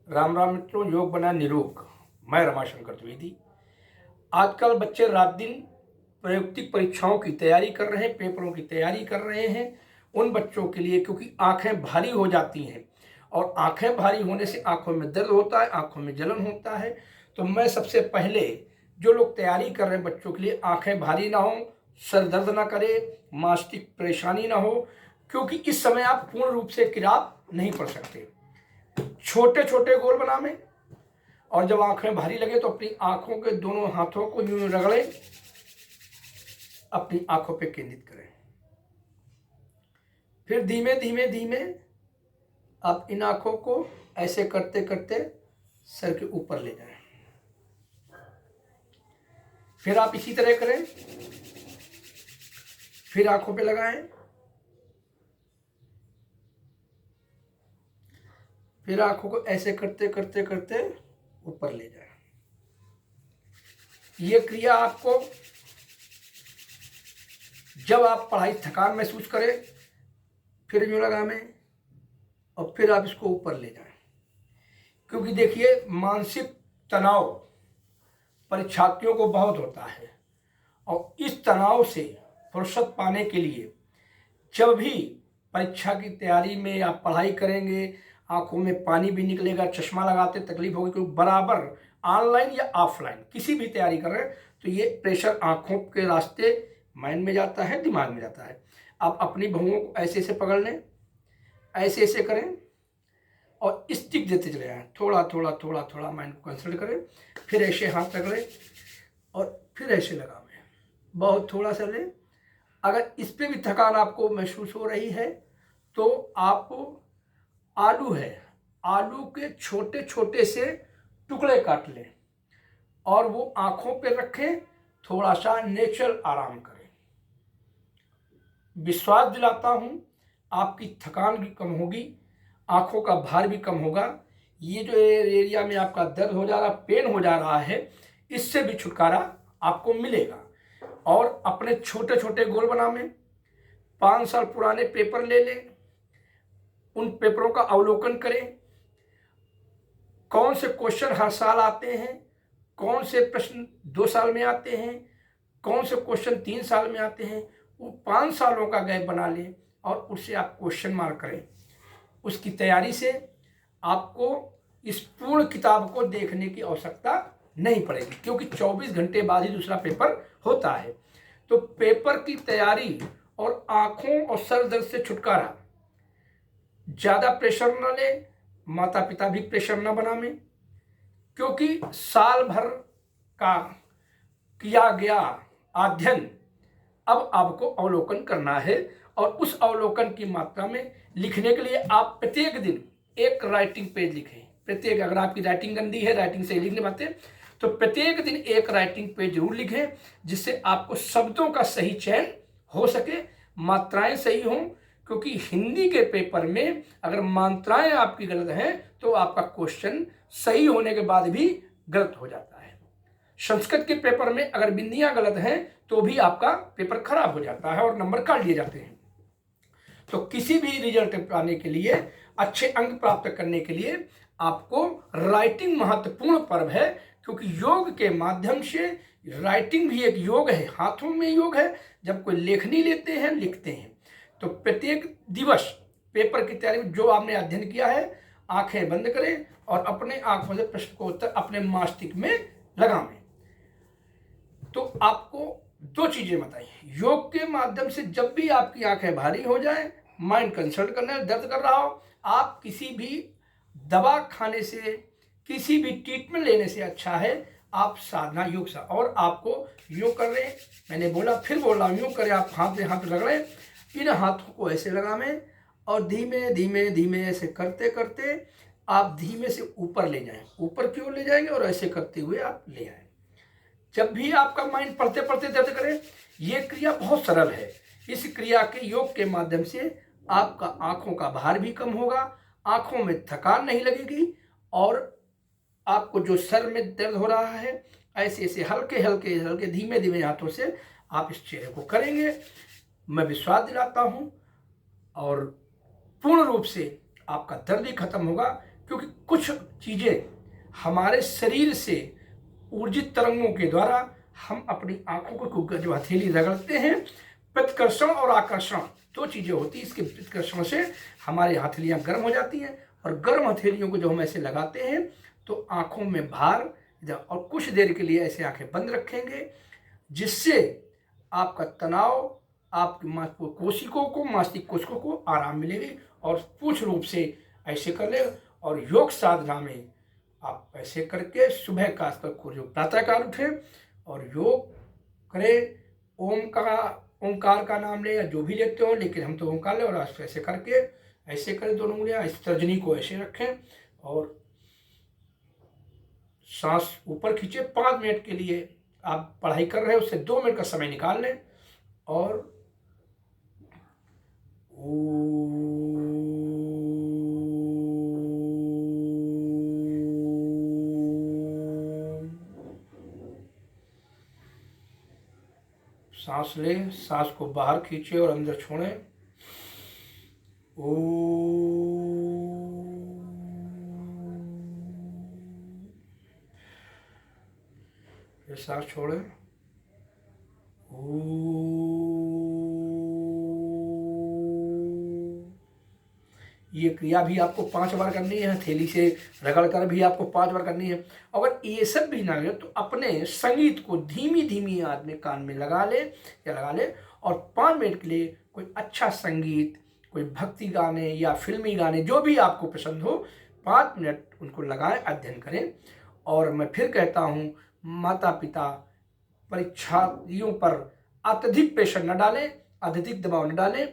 राम राम मित्रों, योग बना निरोग। मैं रमाशंकर द्विवेदी। आजकल बच्चे रात दिन प्रयुक्तिक परीक्षाओं की तैयारी कर रहे हैं, पेपरों की तैयारी कर रहे हैं। उन बच्चों के लिए, क्योंकि आंखें भारी हो जाती हैं और आंखें भारी होने से आंखों में दर्द होता है, आंखों में जलन होता है। तो मैं सबसे पहले जो लोग तैयारी कर रहे हैं बच्चों के लिए, आंखें भारी ना हो, सर दर्द ना करे, मानसिक परेशानी ना हो, क्योंकि इस समय आप पूर्ण रूप से किताब नहीं पढ़ सकते। छोटे छोटे गोल बनावे और जब आंखें भारी लगे तो अपनी आंखों के दोनों हाथों को यूं रगड़े, अपनी आंखों पे केंद्रित करें। फिर धीमे धीमे धीमे आप इन आंखों को ऐसे करते करते सर के ऊपर ले जाएं। फिर आप इसी तरह करें, फिर आंखों पे लगाएं, फिर आंखों को ऐसे करते करते करते ऊपर ले जाएं। ये क्रिया आपको जब आप पढ़ाई थकान महसूस करें, फिर यूं लगाएं और फिर आप इसको ऊपर ले जाएं। क्योंकि देखिए, मानसिक तनाव परीक्षार्थियों को बहुत होता है और इस तनाव से फुर्सत पाने के लिए जब भी परीक्षा की तैयारी में आप पढ़ाई करेंगे, आंखों में पानी भी निकलेगा, चश्मा लगाते तकलीफ होगी, क्योंकि बराबर ऑनलाइन या ऑफलाइन किसी भी तैयारी कर रहे हैं तो ये प्रेशर आंखों के रास्ते माइंड में जाता है, दिमाग में जाता है। आप अपनी भुओं को ऐसे ऐसे पकड़ लें, ऐसे ऐसे करें और स्टिक देते चले जाएं, थोड़ा थोड़ा थोड़ा थोड़ा माइंड को कंसल्ट करें। फिर ऐसे हाथ रगड़ें और फिर ऐसे लगावें, बहुत थोड़ा सा लें। अगर इस पे भी थकान आपको महसूस हो रही है तो आप आलू है, आलू के छोटे छोटे से टुकड़े काट लें और वो आंखों पे रखें, थोड़ा सा नेचुरल आराम करें। विश्वास दिलाता हूं आपकी थकान भी कम होगी, आंखों का भार भी कम होगा। ये जो एरिया में आपका दर्द हो जा रहा, पेन हो जा रहा है, इससे भी छुटकारा आपको मिलेगा। और अपने छोटे छोटे गोल बनावें। 5 साल पुराने पेपर ले लें, उन पेपरों का अवलोकन करें, कौन से क्वेश्चन हर साल आते हैं, कौन से प्रश्न 2 साल में आते हैं, कौन से क्वेश्चन 3 साल में आते हैं, वो 5 सालों का गैप बना लें और उससे आप क्वेश्चन मार्क करें। उसकी तैयारी से आपको इस पूर्ण किताब को देखने की आवश्यकता नहीं पड़ेगी, क्योंकि 24 घंटे बाद ही दूसरा पेपर होता है। तो पेपर की तैयारी और आंखों और सर दर्द से छुटकारा, ज़्यादा प्रेशर न ले, माता पिता भी प्रेशर न बनावें, क्योंकि साल भर का किया गया अध्ययन अब आपको अवलोकन करना है। और उस अवलोकन की मात्रा में लिखने के लिए आप प्रत्येक दिन एक राइटिंग पेज लिखें। प्रत्येक, अगर आपकी राइटिंग गंदी है, राइटिंग सही लिख नहीं पाते, तो प्रत्येक दिन एक राइटिंग पेज जरूर लिखें, जिससे आपको शब्दों का सही चयन हो सके, मात्राएं सही हों। क्योंकि हिंदी के पेपर में अगर मात्राएं आपकी गलत हैं तो आपका क्वेश्चन सही होने के बाद भी गलत हो जाता है। संस्कृत के पेपर में अगर बिंदियां गलत हैं तो भी आपका पेपर खराब हो जाता है और नंबर काट लिए जाते हैं। तो किसी भी रिजल्ट पाने के लिए, अच्छे अंक प्राप्त करने के लिए आपको राइटिंग महत्वपूर्ण पर्व है, क्योंकि योग के माध्यम से राइटिंग भी एक योग है, हाथों में योग है। जब कोई लेखनी लेते हैं, लिखते हैं, तो प्रत्येक दिवस पेपर की तैयारी में जो आपने अध्ययन किया है, आंखें बंद करें और अपने आंखों से प्रश्न को उत्तर अपने मस्तिष्क में लगाएं। तो आपको 2 चीजें बताई। योग के माध्यम से जब भी आपकी आंखें भारी हो जाए, माइंड कंसल्ट करना, दर्द कर रहा हो, आप किसी भी दवा खाने से, किसी भी ट्रीटमेंट लेने से अच्छा है आप साधना योग से। और आपको योग कर रहे हैं, मैंने बोला फिर बोल रहा हूँ, योग करें। आप हाथ में हाथ रगड़ें, इन हाथों को ऐसे लगावें और धीमे धीमे धीमे ऐसे करते करते आप धीमे से ऊपर ले जाएं। ऊपर की ओर ले जाएंगे और ऐसे करते हुए आप ले आए। जब भी आपका माइंड पढ़ते पढ़ते दर्द करे, ये क्रिया बहुत सरल है। इस क्रिया के योग के माध्यम से आपका आंखों का भार भी कम होगा, आंखों में थकान नहीं लगेगी और आपको जो सर में दर्द हो रहा है, ऐसे ऐसे हल्के हल्के हल्के धीमे धीमे हाथों से आप इस चेहरे को करेंगे। मैं विश्वास दिलाता हूं और पूर्ण रूप से आपका दर्द भी खत्म होगा, क्योंकि कुछ चीज़ें हमारे शरीर से ऊर्जित तरंगों के द्वारा हम अपनी आंखों को जब हथेली रगड़ते हैं, प्रतिकर्षण और आकर्षण दो चीज़ें होती हैं। इसके प्रतिकर्षण से हमारी हथेलियाँ गर्म हो जाती हैं और गर्म हथेलियों को जब हम ऐसे लगाते हैं तो आंखों में भार, और कुछ देर के लिए ऐसे आंखें बंद रखेंगे, जिससे आपका तनाव, आपकी कोशिकाओं को, मानसिक कोशिकाओं को आराम मिलेगी। और पूर्ण रूप से ऐसे कर ले। और योग साधना में आप ऐसे करके सुबह खासकर को जो प्रातःकाल उठें और योग करें, ओमकार का नाम ले या जो भी लेते हो, लेकिन हम तो ओमकार ले, और ऐसे करके ऐसे करें, दोनों उंगलियां इस तर्जनी को ऐसे रखें और सांस ऊपर खींचे। 5 मिनट के लिए आप पढ़ाई कर रहे हो, उससे 2 मिनट का समय निकाल लें और सांस लें, सांस को बाहर खींचे और अंदर छोड़ें। फिर सांस छोड़ें। ये क्रिया भी आपको 5 बार करनी है, हथेली से रगड़ कर भी आपको 5 बार करनी है। अगर ये सब भी ना हो तो अपने संगीत को धीमी धीमी आवाज में कान में लगा ले और 5 मिनट के लिए कोई अच्छा संगीत, कोई भक्ति गाने या फिल्मी गाने जो भी आपको पसंद हो, 5 मिनट उनको लगाएं, अध्ययन करें। और मैं फिर कहता हूँ, माता पिता परीक्षार्थियों पर अत्यधिक प्रेशर न डालें, अत्यधिक दबाव न डालें।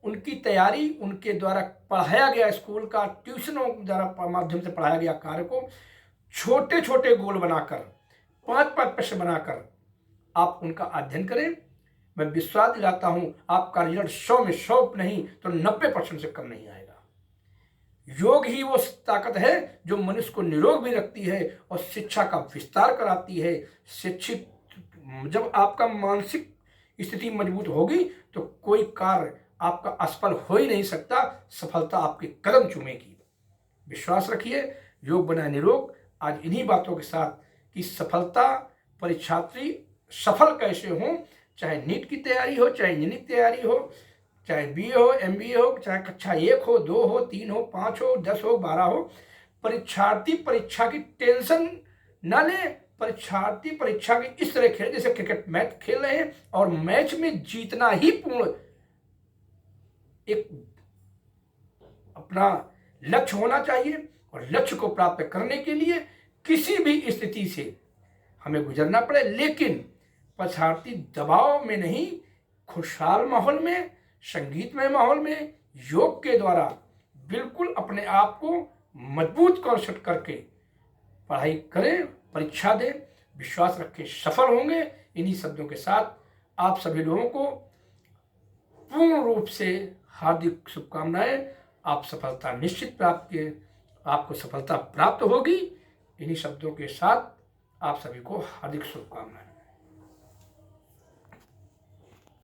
उनकी तैयारी, उनके द्वारा पढ़ाया गया स्कूल का, ट्यूशनों द्वारा माध्यम से पढ़ाया गया कार्य को छोटे छोटे गोल बनाकर, 5-5 प्रश्न बनाकर आप उनका अध्ययन करें। मैं विश्वास दिलाता हूं आपका रिजल्ट 100 में 100 नहीं तो 90% से कम नहीं आएगा। योग ही वो ताकत है जो मनुष्य को निरोग भी रखती है और शिक्षा का विस्तार कराती है। शिक्षित जब आपका मानसिक स्थिति मजबूत होगी तो कोई कार्य आपका असफल हो ही नहीं सकता, सफलता आपके कदम चूमेगी। विश्वास रखिए, योग बनाए निरोग। आज इन्हीं बातों के साथ कि सफलता, परीक्षार्थी सफल कैसे हों, चाहे नीट की तैयारी हो, चाहे इंजीनियरिंग की तैयारी हो, चाहे BA हो, MBA हो, चाहे कक्षा 1 हो, 2 हो, 3 हो, 5 हो, 10 हो, 12 हो, परीक्षार्थी परीक्षा की टेंशन न ले। परीक्षार्थी परीक्षा की इस तरह खेले जैसे क्रिकेट मैच खेल रहे हैं और मैच में जीतना ही पूर्ण एक अपना लक्ष्य होना चाहिए। और लक्ष्य को प्राप्त करने के लिए किसी भी स्थिति से हमें गुजरना पड़े, लेकिन परीक्षार्थी दबाव में नहीं, खुशहाल माहौल में, संगीतमय माहौल में योग के द्वारा बिल्कुल अपने आप को मजबूत कॉन्सेप्ट करके पढ़ाई करें, परीक्षा दें, विश्वास रखें, सफल होंगे। इन्हीं शब्दों के साथ आप सभी लोगों को पूर्ण रूप से हार्दिक शुभकामनाएं। आप सफलता निश्चित आपको सफलता प्राप्त होगी। इन्हीं शब्दों के साथ आप सभी को हार्दिक शुभकामनाएं।